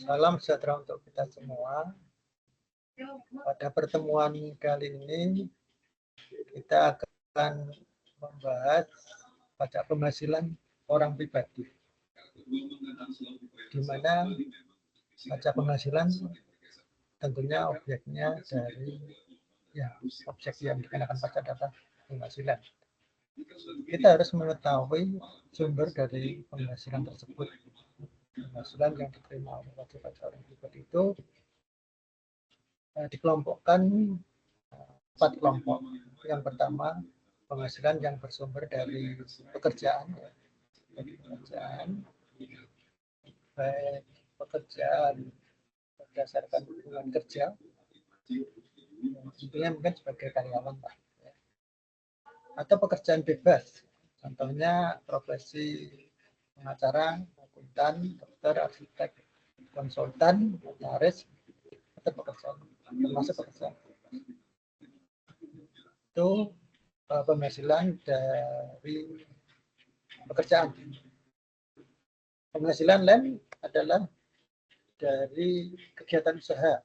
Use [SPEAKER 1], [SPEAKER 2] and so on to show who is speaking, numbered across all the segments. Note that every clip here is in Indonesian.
[SPEAKER 1] Salam sejahtera untuk kita semua. Pada pertemuan kali ini kita akan membahas pajak penghasilan orang pribadi, di mana pajak penghasilan tentunya objeknya dari objek yang dikenakan pajak adalah penghasilan. Kita harus mengetahui sumber dari penghasilan tersebut. Penghasilan yang diterima oleh wajib pajak orang pribadi itu dikelompokkan 4 kelompok. Yang pertama, penghasilan yang bersumber dari pekerjaan, baik pekerjaan berdasarkan hubungan kerja, tentunya mungkin sebagai karyawan, Pak, atau pekerjaan bebas, contohnya profesi pengacara, akuntan, dokter, arsitek, konsultan, notaris, atau pekerjaan termasuk pekerjaan itu penghasilan dari pekerjaan. Penghasilan lain adalah dari kegiatan usaha,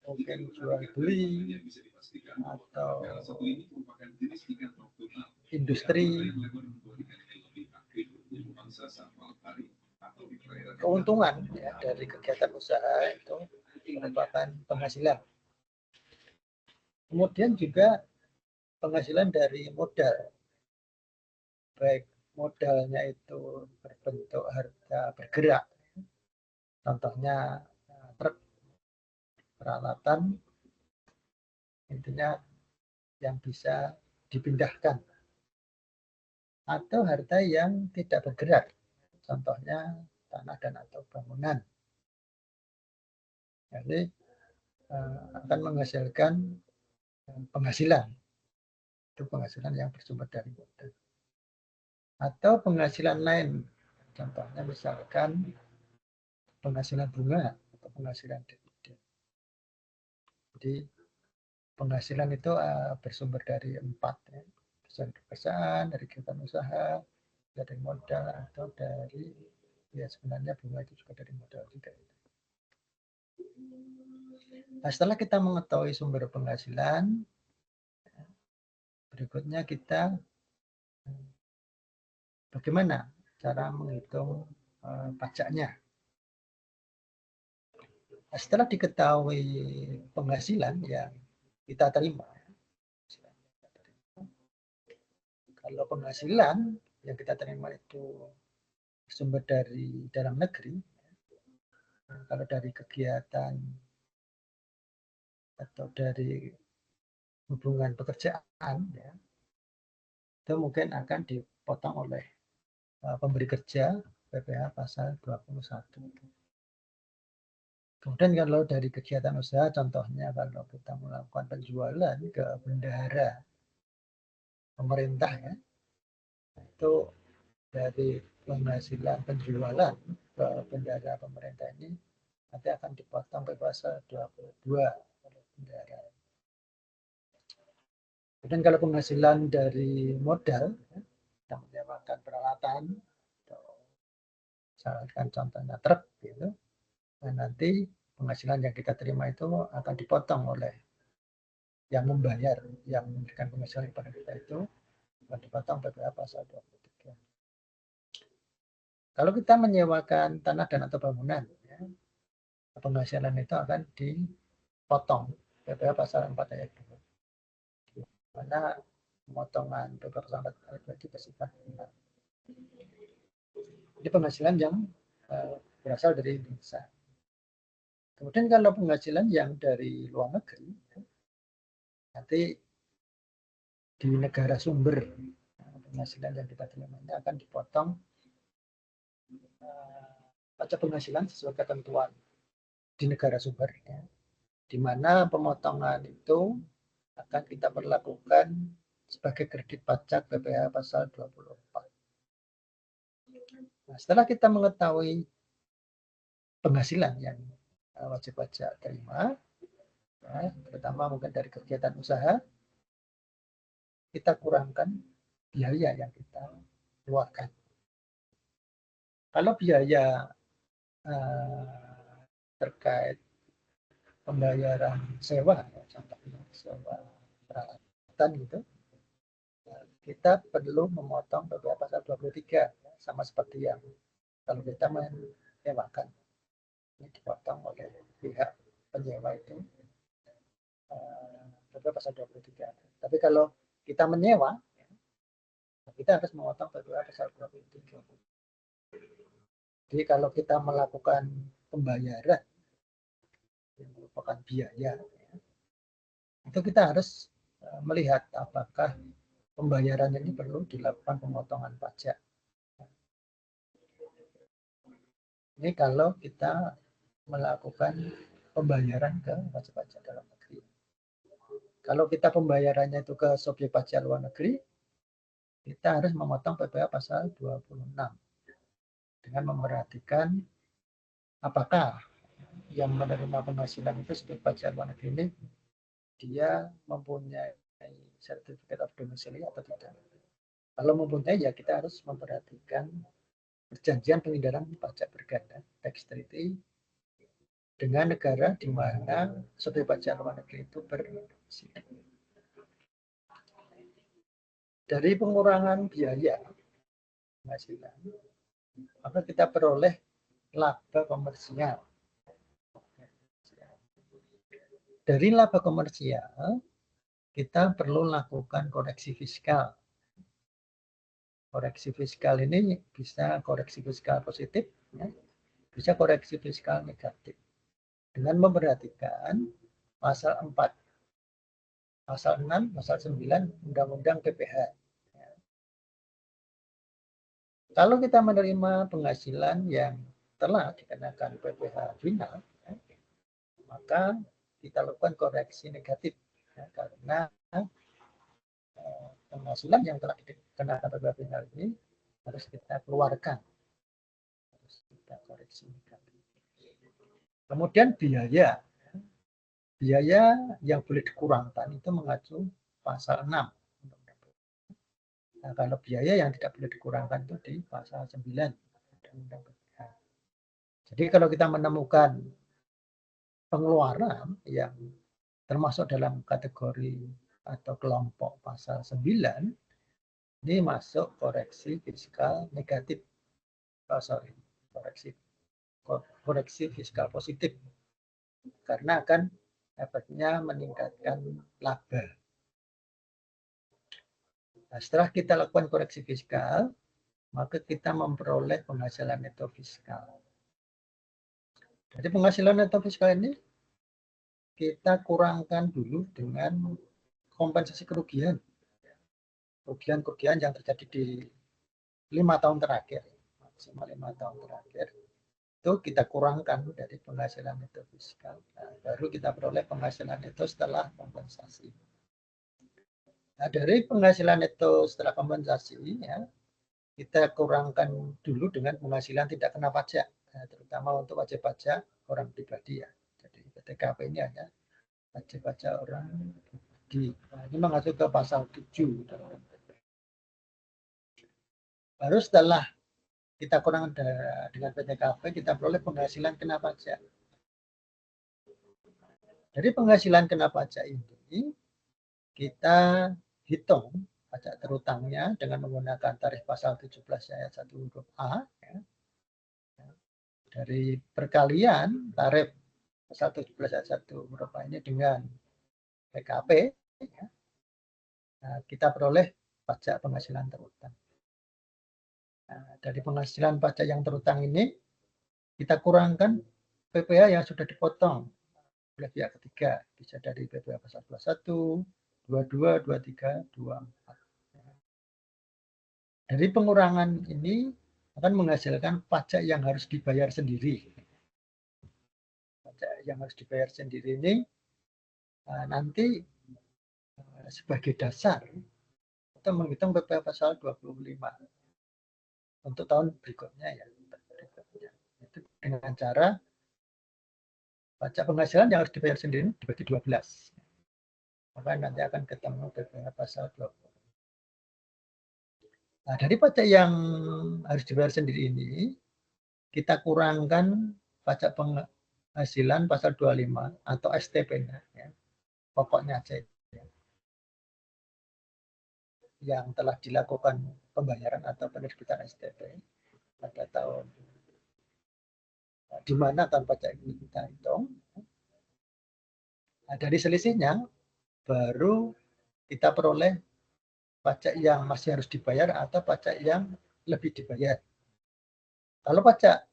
[SPEAKER 1] mungkin jual beli atau industri. Keuntungan dari kegiatan usaha itu merupakan penghasilan. Kemudian juga penghasilan dari modal, baik modalnya itu berbentuk harta bergerak, contohnya truk, peralatan, intinya yang bisa dipindahkan, atau harta yang tidak bergerak, contohnya tanah dan atau bangunan. Jadi akan menghasilkan penghasilan, itu penghasilan yang bersumber dari modal. Atau penghasilan lain, contohnya misalkan penghasilan bunga atau penghasilan dividen. Jadi penghasilan itu bersumber dari 4, dari pekerjaan, dari kegiatan usaha, dari modal, atau dari sebenarnya bunga itu juga dari modal juga. Nah, setelah kita mengetahui sumber penghasilan, berikutnya kita bagaimana cara menghitung pajaknya. Nah, setelah diketahui penghasilan yang kita terima, kalau penghasilan yang kita terima itu sumber dari dalam negeri, kalau dari kegiatan atau dari hubungan pekerjaan, itu mungkin akan dipotong oleh pemberi kerja PPh pasal 21. Kemudian kalau dari kegiatan usaha, contohnya kalau kita melakukan penjualan ke bendahara pemerintah, itu dari penghasilan penjualan ke bendahara pemerintah ini nanti akan dipotong pasal 22 oleh bendahara. Kemudian kalau penghasilan dari modal, kita menyewakan peralatan, misalkan contohnya truk, gitu, dan nanti penghasilan yang kita terima itu akan dipotong oleh yang membayar, yang memberikan penghasilan kepada kita itu akan dipotong PPh pasal 23. Kalau kita menyewakan tanah dan atau bangunan, penghasilan itu akan dipotong PPh pasal 4 ayat 2. Mana pemotongan PPh pasal 4 ayat 2 itu bersifat benar. Ini penghasilan yang berasal dari Indonesia. Kemudian kalau penghasilan yang dari luar negeri, nanti di negara sumber penghasilan yang kita terima akan dipotong pajak penghasilan sesuai ketentuan di negara sumber, di mana pemotongan itu akan kita perlakukan sebagai kredit pajak PPh pasal 24. Nah, setelah kita mengetahui penghasilan yang wajib pajak terima, terutama mungkin dari kegiatan usaha, kita kurangkan biaya yang kita keluarkan. Kalau biaya terkait pembayaran sewa, ya, contohnya sewa peralatan gitu, kita perlu memotong PPh pasal 23, ya, sama seperti yang kalau kita menyewakan, ini dipotong oleh pihak penyewa itu PPh pasal 23. Tapi kalau kita menyewa, kita harus memotong PPh pasal 23. Jadi kalau kita melakukan pembayaran yang merupakan biaya, itu kita harus melihat apakah pembayaran ini perlu dilakukan pemotongan pajak. Ini kalau kita melakukan pembayaran ke wajib pajak dalam negeri. Kalau kita pembayarannya itu ke subjek pajak luar negeri, kita harus memotong PPh pasal 26 dengan memperhatikan apakah yang menerima penghasilan itu subjek pajak luar negeri ini dia mempunyai sertifikat of domicile atau tidak. Kalau mempunyai, ya kita harus memperhatikan perjanjian penghindaran pajak berganda tax treaty dengan negara di mana subjek pajak luar negeri itu berdomisili. Dari pengurangan biaya penghasilan, maka kita peroleh laba komersial. Dari laba komersial, kita perlu lakukan koreksi fiskal. Koreksi fiskal ini bisa koreksi fiskal positif, ya, bisa koreksi fiskal negatif. Dengan memperhatikan pasal 4, pasal 6, pasal 9 Undang-Undang PPh. Ya. Kalau kita menerima penghasilan yang telah dikenakan PPh final, ya, maka kita lakukan koreksi negatif, ya, karena penghasilan yang telah dikenakan PPh final ini harus kita keluarkan, harus kita koreksi negatif. Kemudian biaya yang boleh dikurangkan itu mengacu pasal 6. Nah, kalau biaya yang tidak boleh dikurangkan itu di pasal 9 Undang-Undang PPh. Jadi kalau kita menemukan pengeluaran yang termasuk dalam kategori atau kelompok pasal 9, ini masuk koreksi fiskal negatif. Koreksi fiskal positif. Karena akan efeknya meningkatkan laba. Nah, setelah kita lakukan koreksi fiskal, maka kita memperoleh penghasilan neto fiskal. Jadi penghasilan neto fiskal ini kita kurangkan dulu dengan kompensasi kerugian. Kerugian yang terjadi di 5 tahun terakhir, maksimal 5 tahun terakhir, itu kita kurangkan dari penghasilan neto fiskal. Nah, baru kita peroleh penghasilan neto setelah kompensasi. Nah, dari penghasilan neto setelah kompensasi, ya, kita kurangkan dulu dengan penghasilan tidak kena pajak, nah, terutama untuk wajib pajak orang pribadi, ya. Jadi PTKP ini hanya wajib pajak orang pribadi. Nah, ini mengacu ke pasal 7. Baru setelah kita kurang dengan PTKP, kita peroleh penghasilan kena pajak. Dari penghasilan kena pajak ini, kita hitung pajak terutangnya dengan menggunakan tarif pasal 17 ayat 1 huruf A. Ya. Dari perkalian tarif pasal 17 ayat 1 huruf A ini dengan PKP, ya, nah, kita peroleh pajak penghasilan terutang. Nah, dari penghasilan pajak yang terutang ini, kita kurangkan PPh yang sudah dipotong oleh pihak ketiga, bisa dari PPh pasal 21, 22, 23, 24. Dari pengurangan ini akan menghasilkan pajak yang harus dibayar sendiri. Pajak yang harus dibayar sendiri ini nanti sebagai dasar kita menghitung PPh pasal 25 untuk tahun berikutnya, ya. Itu dengan cara pajak penghasilan yang harus dibayar sendiri dibagi 12. Maka nanti akan ketemu PPh pasal 20. Nah, dari pajak yang harus dibayar sendiri ini, kita kurangkan pajak penghasilan pasal 25 atau STP-nya, ya, pokoknya aja yang telah dilakukan pembayaran atau penerbitan STP pada tahun di mana tanpa pajak ini kita hitung. Nah, dari selisihnya baru kita peroleh pajak yang masih harus dibayar atau pajak yang lebih dibayar. Kalau pajak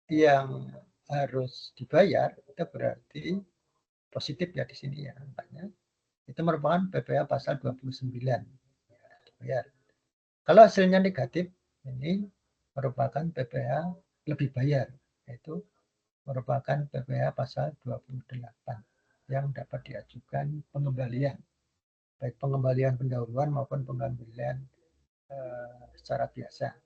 [SPEAKER 1] yang harus dibayar itu berarti positif ya di sini ya angkanya. Itu merupakan PPh pasal 29. Dibayar. Kalau hasilnya negatif, ini merupakan PPh lebih bayar, yaitu merupakan PPh pasal 28 yang dapat diajukan pengembalian, baik pengembalian pendahuluan maupun pengembalian secara biasa.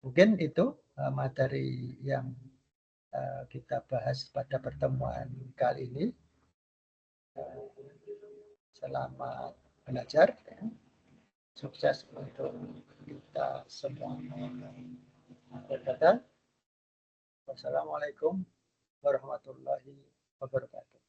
[SPEAKER 1] Mungkin itu materi yang kita bahas pada pertemuan kali ini. Selamat belajar. Ya. Sukses untuk kita semua. Wassalamualaikum warahmatullahi wabarakatuh.